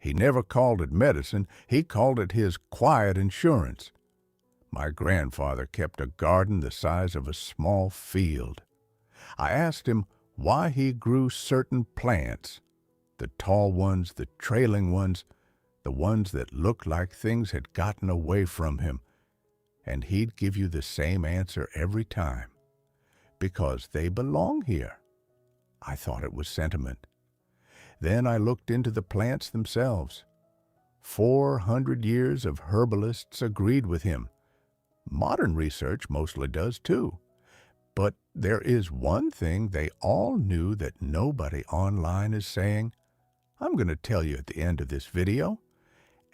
He never called it medicine, he called it his quiet insurance. My grandfather kept a garden the size of a small field. I asked him why he grew certain plants, the tall ones, the trailing ones, the ones that looked like things had gotten away from him, and he'd give you the same answer every time. Because they belong here. I thought it was sentiment. Then I looked into the plants themselves. 400 years of herbalists agreed with him. Modern research mostly does too. But there is one thing they all knew that nobody online is saying. I'm going to tell you at the end of this video,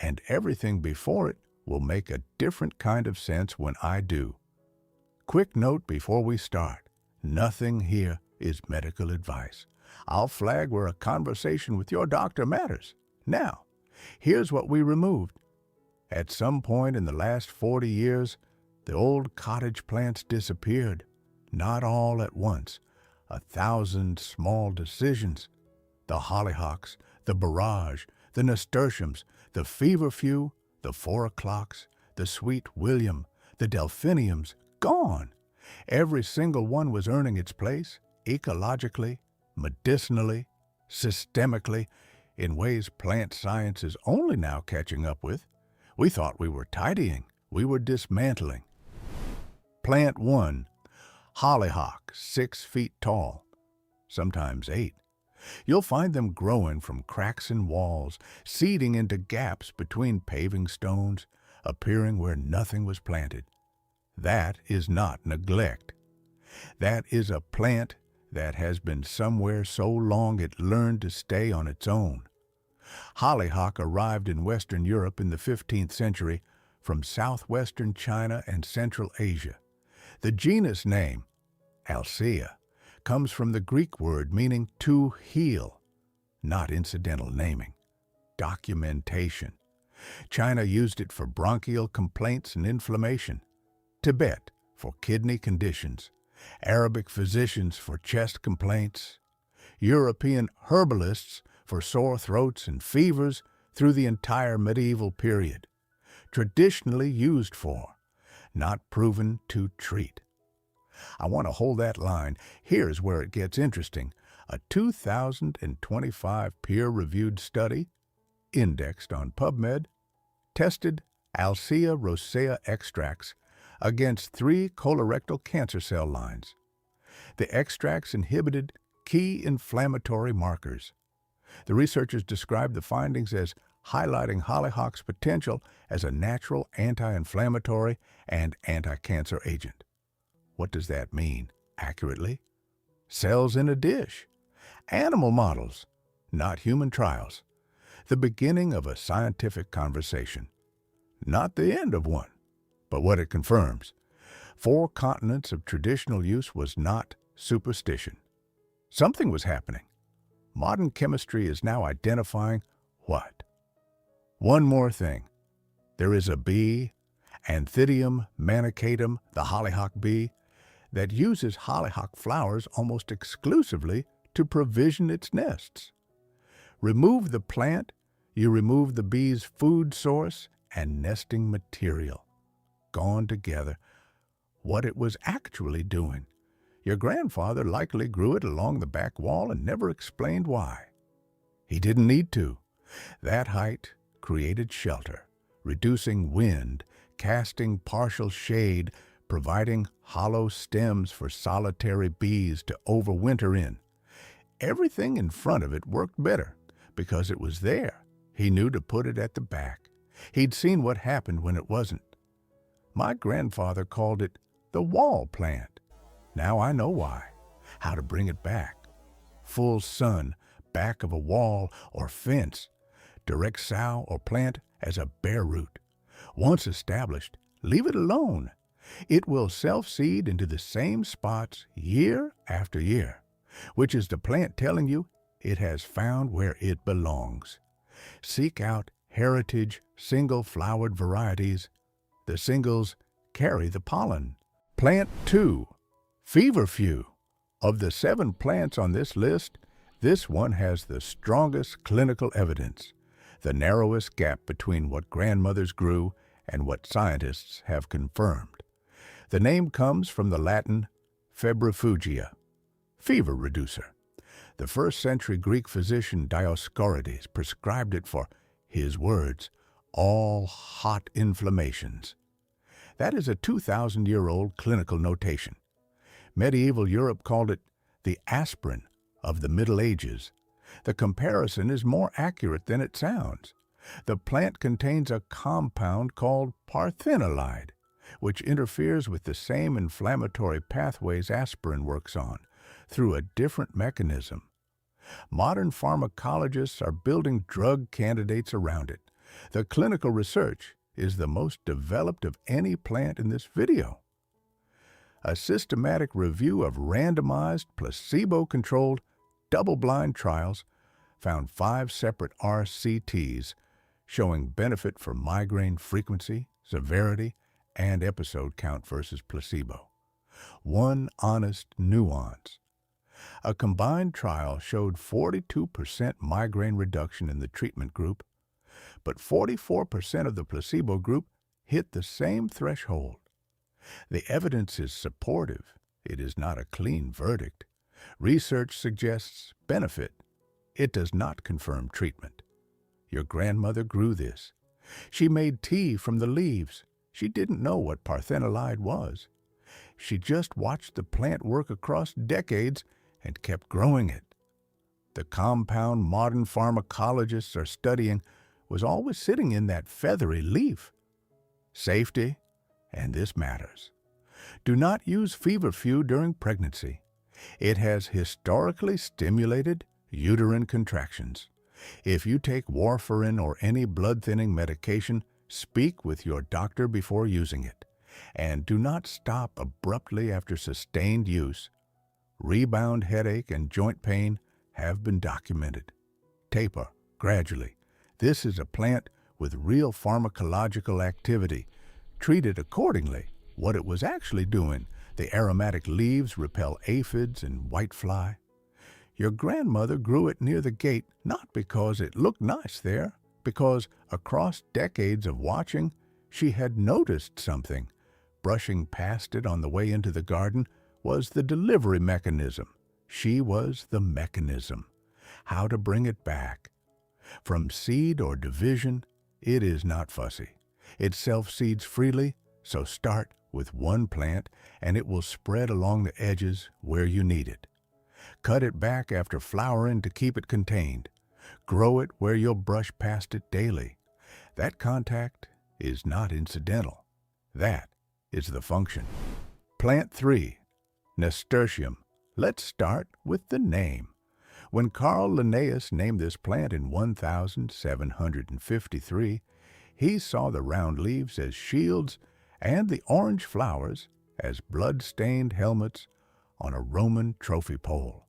and everything before it will make a different kind of sense when I do. Quick note before we start. Nothing here is medical advice. I'll flag where a conversation with your doctor matters. Now, here's what we removed. At some point in the last 40 years, the old cottage plants disappeared. Not all at once. 1,000 small decisions. The hollyhocks, the borage, the nasturtiums, the feverfew, the 4 o'clocks, the sweet william, the delphiniums, gone. Every single one was earning its place, ecologically, medicinally, systemically, in ways plant science is only now catching up with. We thought we were tidying, we were dismantling. Plant 1, hollyhock, 6 feet tall, sometimes 8. You'll find them growing from cracks in walls, seeding into gaps between paving stones, appearing where nothing was planted. That is not neglect. That is a plant that has been somewhere so long it learned to stay on its own. Hollyhock arrived in Western Europe in the 15th century from southwestern China and Central Asia. The genus name, Alcea, comes from the Greek word meaning to heal, not incidental naming. Documentation. China used it for bronchial complaints and inflammation. Tibet for kidney conditions, Arabic physicians for chest complaints, European herbalists for sore throats and fevers through the entire medieval period. Traditionally used for, not proven to treat. I want to hold that line. Here's where it gets interesting. A 2025 peer-reviewed study, indexed on PubMed, tested Alcea rosea extracts against 3 colorectal cancer cell lines. The extracts inhibited key inflammatory markers. The researchers described the findings as highlighting hollyhock's potential as a natural anti-inflammatory and anti-cancer agent. What does that mean, accurately? Cells in a dish. Animal models, not human trials. The beginning of a scientific conversation. Not the end of one. But what it confirms, 4 continents of traditional use was not superstition. Something was happening. Modern chemistry is now identifying what? One more thing. There is a bee, Anthidium manicatum, the hollyhock bee, that uses hollyhock flowers almost exclusively to provision its nests. Remove the plant, you remove the bee's food source and nesting material. Gone together. What it was actually doing. Your grandfather likely grew it along the back wall and never explained why. He didn't need to. That height created shelter, reducing wind, casting partial shade, providing hollow stems for solitary bees to overwinter in. Everything in front of it worked better because it was there. He knew to put it at the back. He'd seen what happened when it wasn't. My grandfather called it the wall plant. Now I know why. How to bring it back. Full sun, back of a wall or fence. Direct sow or plant as a bare root. Once established, leave it alone. It will self-seed into the same spots year after year, which is the plant telling you it has found where it belongs. Seek out heritage single-flowered varieties. The singles carry the pollen. Plant 2, feverfew. Of the 7 plants on this list, this one has the strongest clinical evidence. the narrowest gap between what grandmothers grew and what scientists have confirmed. The name comes from the Latin febrifugia, fever reducer. The first-century Greek physician Dioscorides prescribed it for, his words, all hot inflammations. That is a 2,000-year-old clinical notation. Medieval Europe called it the aspirin of the Middle Ages. The comparison is more accurate than it sounds. The plant contains a compound called parthenolide, which interferes with the same inflammatory pathways aspirin works on, through a different mechanism. Modern pharmacologists are building drug candidates around it. The clinical research is the most developed of any plant in this video. A systematic review of randomized, placebo-controlled, double-blind trials found 5 separate RCTs showing benefit for migraine frequency, severity, and episode count versus placebo. One honest nuance. A combined trial showed 42% migraine reduction in the treatment group, but 44% of the placebo group hit the same threshold. The evidence is supportive. It is not a clean verdict. Research suggests benefit. It does not confirm treatment. Your grandmother grew this. She made tea from the leaves. She didn't know what parthenolide was. She just watched the plant work across decades and kept growing it. The compound modern pharmacologists are studying was always sitting in that feathery leaf. Safety, and this matters. Do not use feverfew during pregnancy. It has historically stimulated uterine contractions. If you take warfarin or any blood-thinning medication, speak with your doctor before using it. And do not stop abruptly after sustained use. Rebound headache and joint pain have been documented. Taper gradually. This is a plant with real pharmacological activity. Treat it accordingly. What it was actually doing, the aromatic leaves repel aphids and whitefly. Your grandmother grew it near the gate not because it looked nice there, because across decades of watching, she had noticed something. Brushing past it on the way into the garden was the delivery mechanism. She was the mechanism. How to bring it back. From seed or division, it is not fussy. It self-seeds freely, so start with one plant and it will spread along the edges where you need it. Cut it back after flowering to keep it contained. Grow it where you'll brush past it daily. That contact is not incidental. That is the function. Plant 3, Nasturtium. Let's start with the name. When Carl Linnaeus named this plant in 1753, he saw the round leaves as shields and the orange flowers as blood-stained helmets on a Roman trophy pole.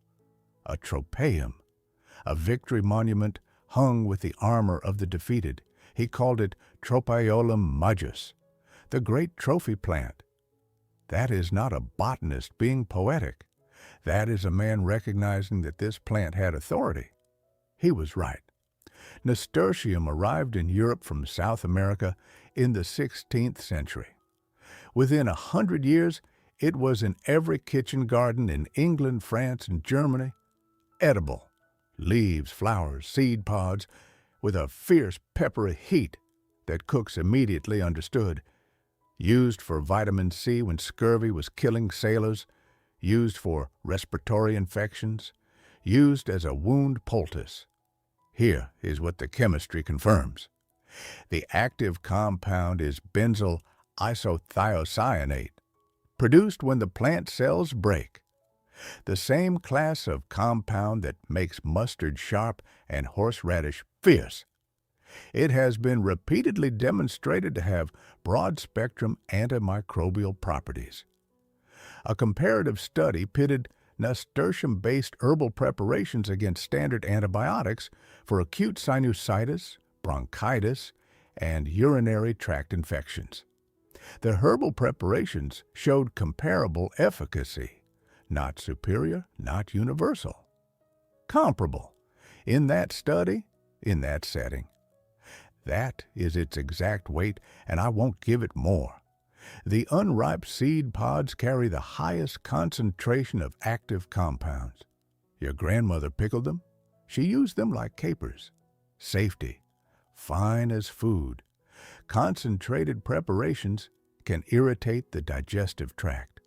A tropaeum, a victory monument hung with the armor of the defeated. He called it Tropaeolum majus, the great trophy plant. That is not a botanist being poetic. That is a man recognizing that this plant had authority. He was right. Nasturtium arrived in Europe from South America in the 16th century. Within 100 years, it was in every kitchen garden in England, France, and Germany. Edible. Leaves, flowers, seed pods, with a fierce peppery heat that cooks immediately understood. Used for vitamin C when scurvy was killing sailors. Used for respiratory infections. Used as a wound poultice. Here is what the chemistry confirms. The active compound is benzyl isothiocyanate, produced when the plant cells break. The same class of compound that makes mustard sharp and horseradish fierce. It has been repeatedly demonstrated to have broad-spectrum antimicrobial properties. A comparative study pitted nasturtium-based herbal preparations against standard antibiotics for acute sinusitis, bronchitis, and urinary tract infections. The herbal preparations showed comparable efficacy, not superior, not universal. Comparable. In that study, in that setting. That is its exact weight, and I won't give it more. The unripe seed pods carry the highest concentration of active compounds. Your grandmother pickled them. She used them like capers. Safety, fine as food. Concentrated preparations can irritate the digestive tract.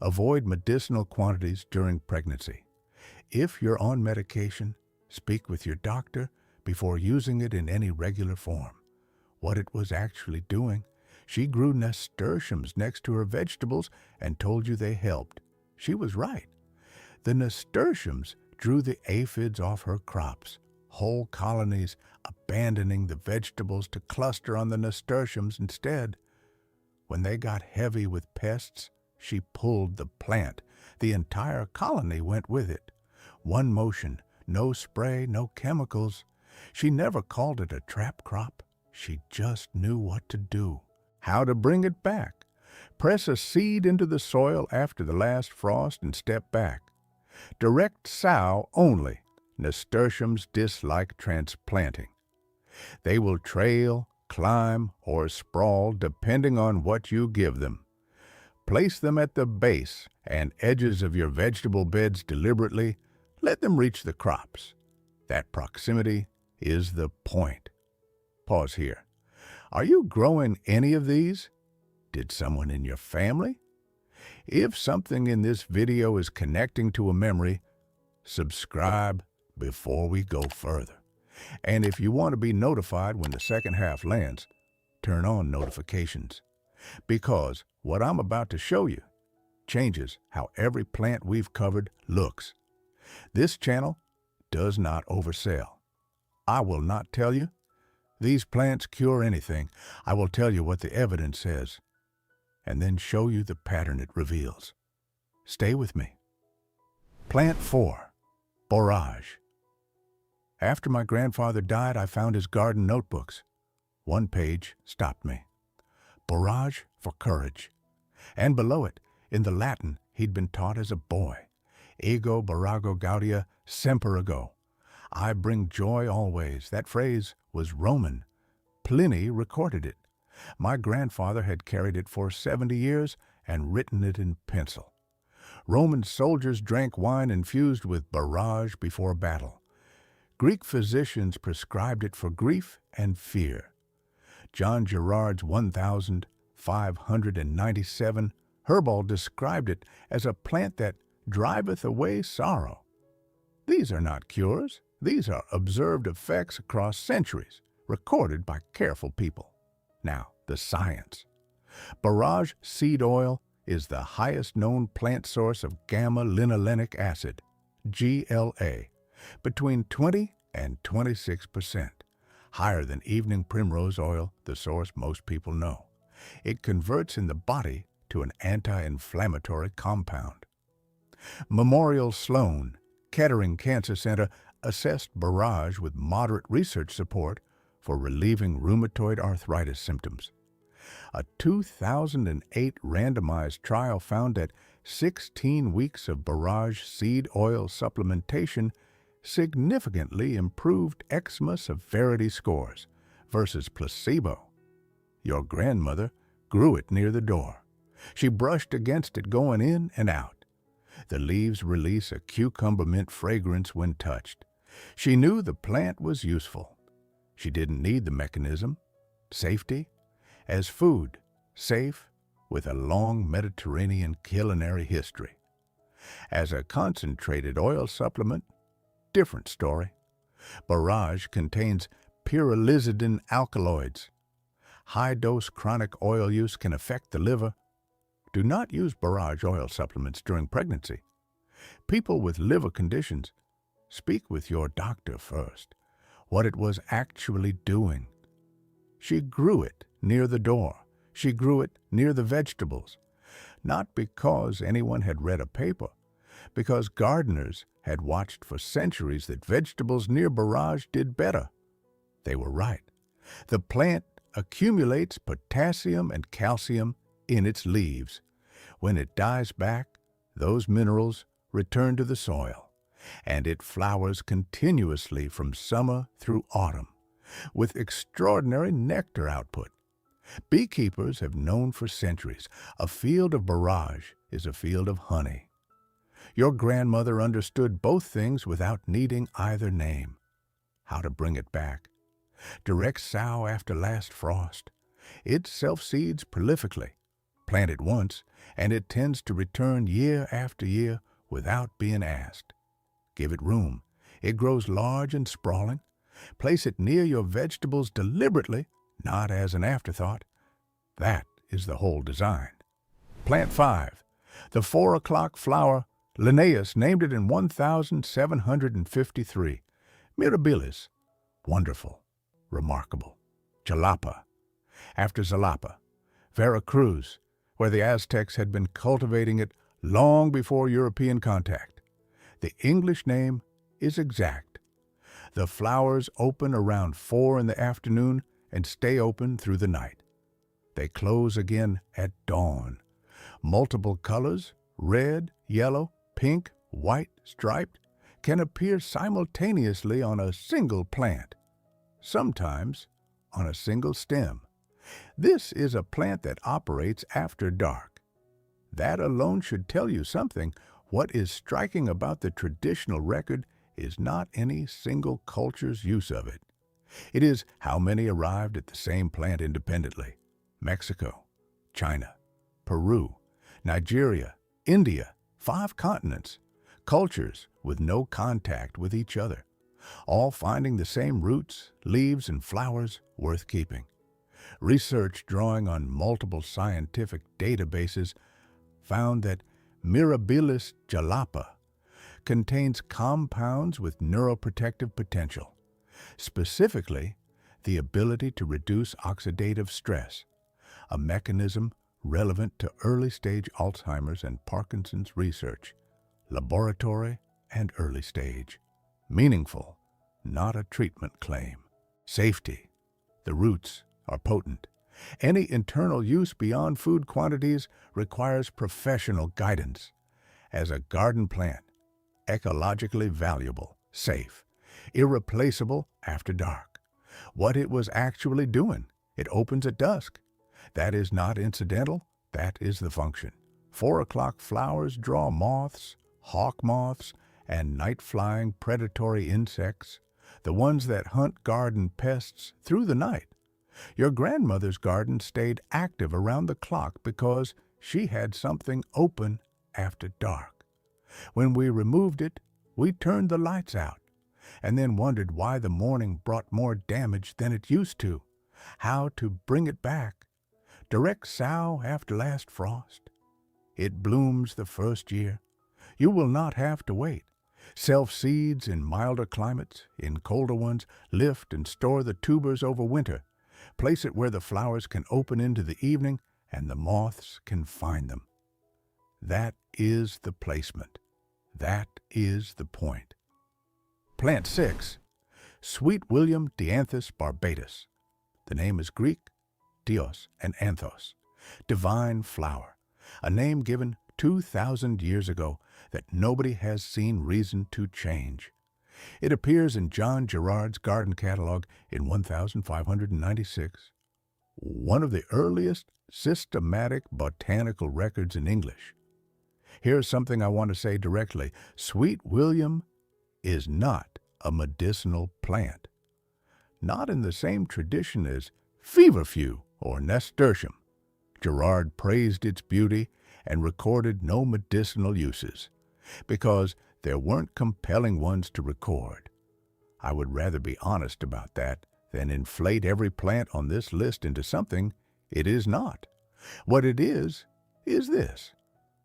Avoid medicinal quantities during pregnancy. If you're on medication, speak with your doctor before using it in any regular form. What it was actually doing, she grew nasturtiums next to her vegetables and told you they helped. She was right. The nasturtiums drew the aphids off her crops, whole colonies abandoning the vegetables to cluster on the nasturtiums instead. When they got heavy with pests, she pulled the plant. The entire colony went with it. One motion, no spray, no chemicals. She never called it a trap crop. She just knew what to do, how to bring it back. Press a seed into the soil after the last frost and step back. Direct sow only. Nasturtiums dislike transplanting. They will trail, climb, or sprawl depending on what you give them. Place them at the base and edges of your vegetable beds deliberately. Let them reach the crops. That proximity is the point. Pause here. Are you growing any of these? Did someone in your family? If something in this video is connecting to a memory, subscribe before we go further. And if you want to be notified when the second half lands, turn on notifications. Because what I'm about to show you changes how every plant we've covered looks. This channel does not oversell. I will not tell you these plants cure anything. I will tell you what the evidence says, and then show you the pattern it reveals. Stay with me. Plant 4, borage. After my grandfather died, I found his garden notebooks. One page stopped me. Borage for courage. And below it, in the Latin he'd been taught as a boy, ego borago gaudia semper ego. I bring joy always. That phrase was Roman. Pliny recorded it. My grandfather had carried it for 70 years and written it in pencil. Roman soldiers drank wine infused with borage before battle. Greek physicians prescribed it for grief and fear. John Gerard's 1597 Herbal described it as a plant that driveth away sorrow. These are not cures. These are observed effects across centuries, recorded by careful people. Now, the science. Borage seed oil is the highest known plant source of gamma-linolenic acid, GLA, between 20 and 26%, higher than evening primrose oil, the source most people know. It converts in the body to an anti-inflammatory compound. Memorial Sloan Kettering Cancer Center assessed borage with moderate research support for relieving rheumatoid arthritis symptoms. A 2008 randomized trial found that 16 weeks of borage seed oil supplementation significantly improved eczema severity scores versus placebo. Your grandmother grew it near the door. She brushed against it going in and out. The leaves release a cucumber mint fragrance when touched. She knew the plant was useful. She didn't need the mechanism. Safety? As food, safe, with a long Mediterranean culinary history. As a concentrated oil supplement, different story. Borage contains pyrrolizidine alkaloids. High-dose chronic oil use can affect the liver. Do not use borage oil supplements during pregnancy. People with liver conditions, speak with your doctor first. What it was actually doing. She grew it near the door. She grew it near the vegetables. Not because anyone had read a paper, because gardeners had watched for centuries that vegetables near borage did better. They were right. The plant accumulates potassium and calcium in its leaves. When it dies back, those minerals return to the soil, and it flowers continuously from summer through autumn. with extraordinary nectar output. Beekeepers have known for centuries a field of barrage is a field of honey. Your grandmother understood both things without needing either name. How to bring it back? Direct sow after last frost. It self-seeds prolifically. Plant it once, and it tends to return year after year without being asked. Give it room. It grows large and sprawling. Place it near your vegetables deliberately, not as an afterthought. That is the whole design. Plant 5. The 4 o'clock flower. Linnaeus named it in 1753. Mirabilis. Wonderful. Remarkable. Jalapa. After Jalapa. Veracruz, where the Aztecs had been cultivating it long before European contact. The English name is exact. The flowers open around 4 in the afternoon and stay open through the night. They close again at dawn. Multiple colors, red, yellow, pink, white, striped, can appear simultaneously on a single plant, sometimes on a single stem. This is a plant that operates after dark. That alone should tell you something. What is striking about the traditional record is not any single culture's use of it. It is how many arrived at the same plant independently. Mexico, China, Peru, Nigeria, India, 5 continents, cultures with no contact with each other, all finding the same roots, leaves, and flowers worth keeping. Research drawing on multiple scientific databases found that Mirabilis jalapa contains compounds with neuroprotective potential, specifically the ability to reduce oxidative stress, a mechanism relevant to early-stage Alzheimer's and Parkinson's research, laboratory and early stage. Meaningful, not a treatment claim. Safety. The roots are potent. Any internal use beyond food quantities requires professional guidance. As a garden plant, ecologically valuable, safe, irreplaceable after dark. What it was actually doing, it opens at dusk. That is not incidental, that is the function. 4 o'clock flowers draw moths, hawk moths, and night-flying predatory insects, the ones that hunt garden pests through the night. Your grandmother's garden stayed active around the clock because she had something open after dark. When we removed it, we turned the lights out, and then wondered why the morning brought more damage than it used to. How to bring it back. Direct sow after last frost. It blooms the first year. You will not have to wait. Self-seeds in milder climates, in colder ones, lift and store the tubers over winter. Place it where the flowers can open into the evening and the moths can find them. That is the placement. That is the point. Plant 6. Sweet William Dianthus barbatus. The name is Greek, dios and anthos, divine flower, a name given 2,000 years ago that nobody has seen reason to change. It appears in John Gerard's garden catalog in 1596, one of the earliest systematic botanical records in English. Here's something I want to say directly. Sweet William is not a medicinal plant. Not in the same tradition as feverfew or nasturtium. Gerard praised its beauty and recorded no medicinal uses, because there weren't compelling ones to record. I would rather be honest about that than inflate every plant on this list into something it is not. What it is this: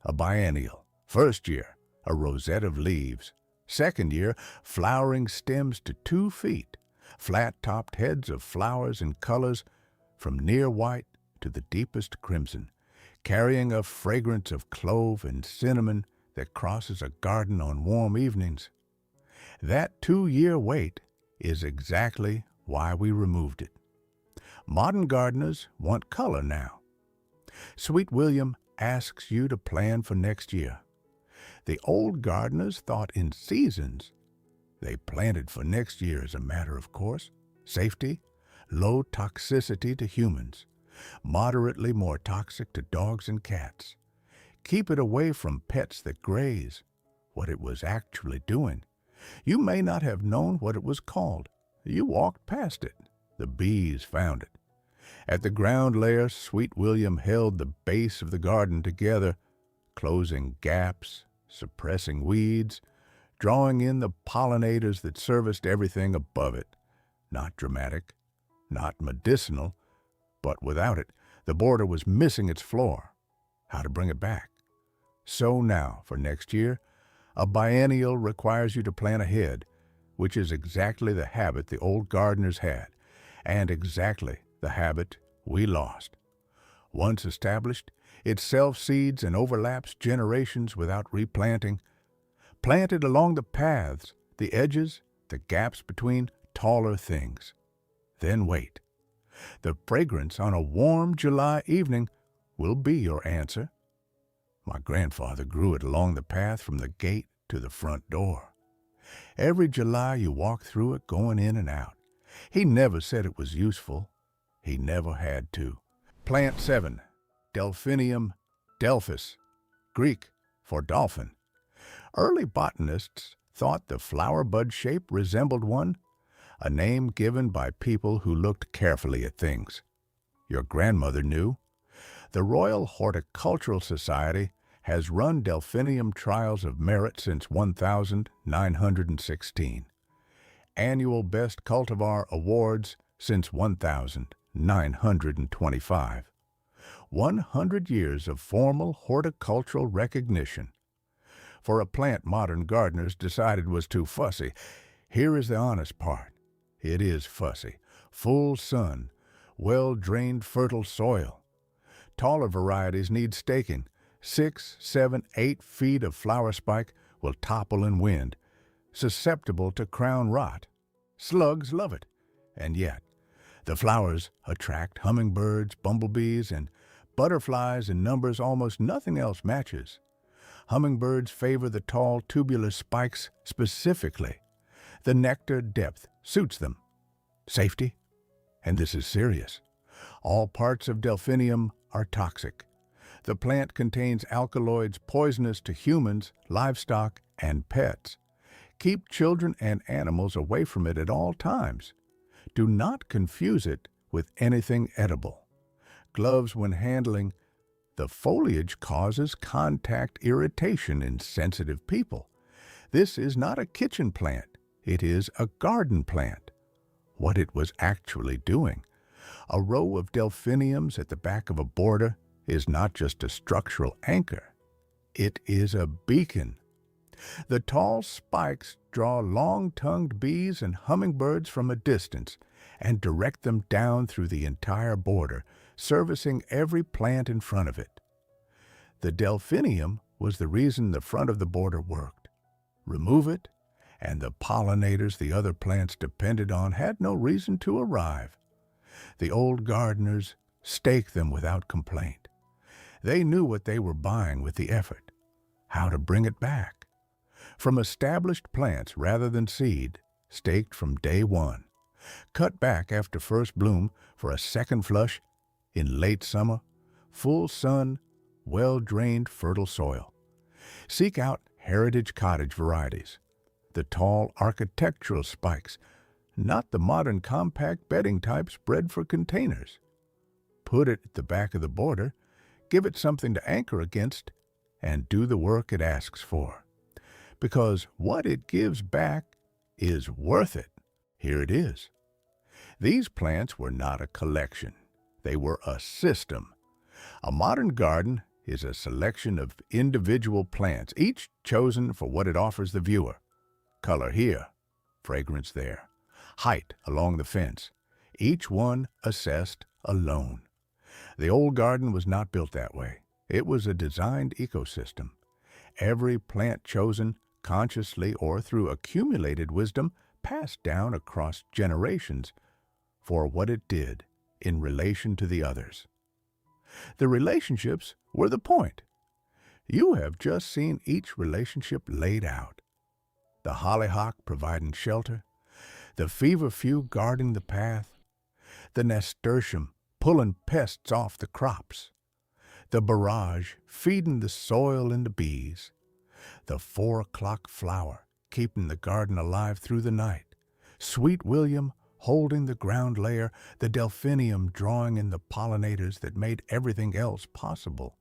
a biennial. First year, a rosette of leaves. Second year, flowering stems to 2 feet, flat-topped heads of flowers in colors from near white to the deepest crimson, carrying a fragrance of clove and cinnamon that crosses a garden on warm evenings. That 2-year wait is exactly why we removed it. Modern gardeners want color now. Sweet William asks you to plan for next year. The old gardeners thought in seasons. They planted for next year as a matter of course. Safety, low toxicity to humans, moderately more toxic to dogs and cats. Keep it away from pets that graze. What it was actually doing. You may not have known what it was called. You walked past it. The bees found it. At the ground layer, Sweet William held the base of the garden together, closing gaps, suppressing weeds, drawing in the pollinators that serviced everything above it. Not dramatic, not medicinal, but without it, the border was missing its floor. How to bring it back? So now, for next year, a biennial requires you to plan ahead, which is exactly the habit the old gardeners had, and exactly the habit we lost. Once established, it self-seeds and overlaps generations without replanting. Plant it along the paths, the edges, the gaps between taller things. Then wait. The fragrance on a warm July evening will be your answer. My grandfather grew it along the path from the gate to the front door. Every July you walk through it going in and out. He never said it was useful. He never had to. Plant 7, Delphinium delphis, Greek for dolphin. Early botanists thought the flower bud shape resembled one, a name given by people who looked carefully at things. Your grandmother knew. The Royal Horticultural Society has run delphinium trials of merit since 1916. Annual Best Cultivar Awards since 1925. 100 years of formal horticultural recognition. For a plant modern gardeners decided was too fussy, here is the honest part. It is fussy. Full sun, well-drained fertile soil. Taller varieties need staking. 6, 7, 8 feet of flower spike will topple in wind, susceptible to crown rot. Slugs love it, and yet the flowers attract hummingbirds, bumblebees, and butterflies in numbers almost nothing else matches. Hummingbirds favor the tall tubular spikes specifically. The nectar depth suits them. Safety, and this is serious. All parts of delphinium are toxic. The plant contains alkaloids poisonous to humans, livestock, and pets. Keep children and animals away from it at all times. Do not confuse it with anything edible. Gloves when handling. The foliage causes contact irritation in sensitive people. This is not a kitchen plant. It is a garden plant. What it was actually doing. A row of delphiniums at the back of a border is not just a structural anchor. It is a beacon. The tall spikes draw long-tongued bees and hummingbirds from a distance and direct them down through the entire border, servicing every plant in front of it. The delphinium was the reason the front of the border worked. Remove it, and the pollinators the other plants depended on had no reason to arrive. The old gardeners staked them without complaint. They knew what they were buying with the effort, how to bring it back. From established plants rather than seed, staked from day one. Cut back after first bloom for a second flush in late summer, full sun, well-drained fertile soil. Seek out heritage cottage varieties, the tall architectural spikes, not the modern compact bedding types bred for containers. Put it at the back of the border, give it something to anchor against, and do the work it asks for. Because what it gives back is worth it. Here it is. These plants were not a collection. They were a system. A modern garden is a selection of individual plants, each chosen for what it offers the viewer. Color here, fragrance there, height along the fence, each one assessed alone. The old garden was not built that way. It was a designed ecosystem. Every plant chosen, consciously or through accumulated wisdom, passed down across generations for what it did in relation to the others. The relationships were the point. You have just seen each relationship laid out. The hollyhock providing shelter, the feverfew guarding the path, the nasturtium pulling pests off the crops, the barrage feeding the soil and the bees, the 4 o'clock flower keeping the garden alive through the night, Sweet William holding the ground layer, the delphinium drawing in the pollinators that made everything else possible.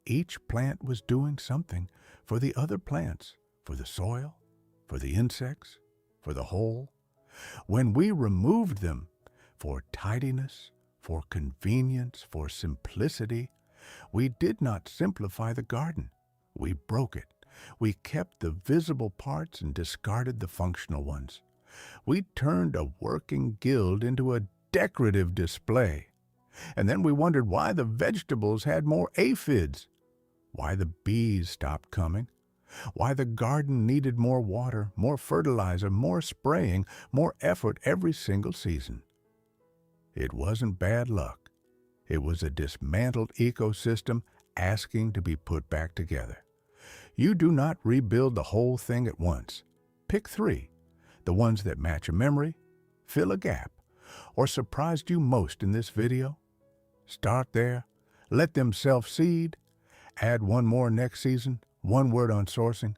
Each plant was doing something for the other plants, for the soil, for the insects, for the whole. When we removed them, for tidiness, for convenience, for simplicity, we did not simplify the garden. We broke it. We kept the visible parts and discarded the functional ones. We turned a working guild into a decorative display. And then we wondered why the vegetables had more aphids, why the bees stopped coming, why the garden needed more water, more fertilizer, more spraying, more effort every single season. It wasn't bad luck. It was a dismantled ecosystem asking to be put back together. You do not rebuild the whole thing at once. Pick 3, the ones that match a memory, fill a gap, or surprised you most in this video. Start there, let them self-seed, add 1 more next season. 1 word on sourcing.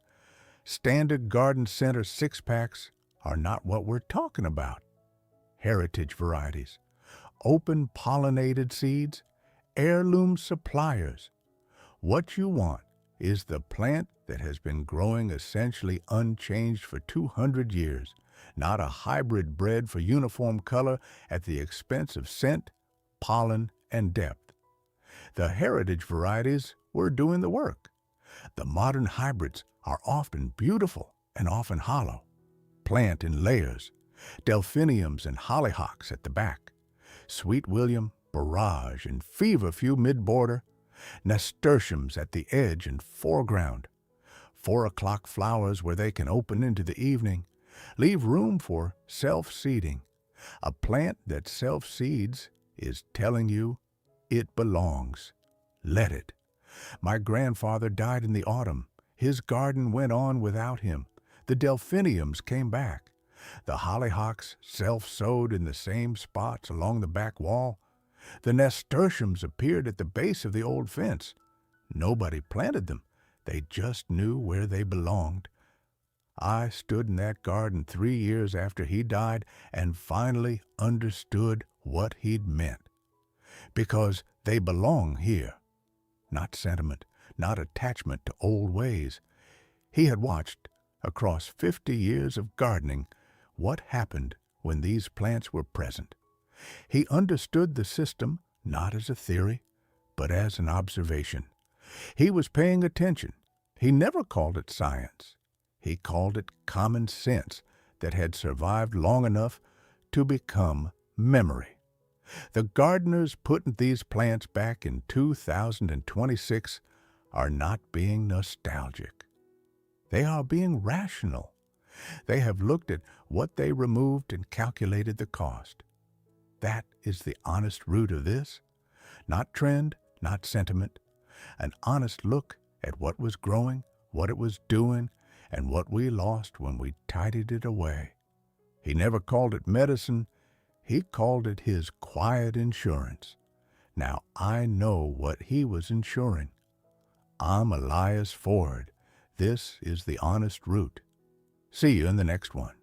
Standard garden center 6-packs are not what we're talking about. Heritage varieties, open pollinated seeds, heirloom suppliers. What you want is the plant that has been growing essentially unchanged for 200 years, not a hybrid bred for uniform color at the expense of scent, pollen, and depth. The heritage varieties were doing the work. The modern hybrids are often beautiful and often hollow. Plant in layers, delphiniums and hollyhocks at the back, Sweet William, barrage, and feverfew mid-border, nasturtiums at the edge and foreground, 4 o'clock flowers where they can open into the evening, leave room for self-seeding. A plant that self-seeds is telling you it belongs. Let it. My grandfather died in the autumn. His garden went on without him. The delphiniums came back. The hollyhocks self-sowed in the same spots along the back wall. The nasturtiums appeared at the base of the old fence. Nobody planted them. They just knew where they belonged. I stood in that garden 3 years after he died and finally understood what he'd meant. Because they belong here. Not sentiment, not attachment to old ways. He had watched, across 50 years of gardening, what happened when these plants were present. He understood the system not as a theory, but as an observation. He was paying attention. He never called it science. He called it common sense that had survived long enough to become memory. The gardeners putting these plants back in 2026 are not being nostalgic. They are being rational. They have looked at what they removed and calculated the cost. That is the honest root of this. Not trend, not sentiment. An honest look at what was growing, what it was doing, and what we lost when we tidied it away. He never called it medicine. He called it his quiet insurance. Now I know what he was insuring. I'm Elias Ford. This is The Honest Root. See you in the next one.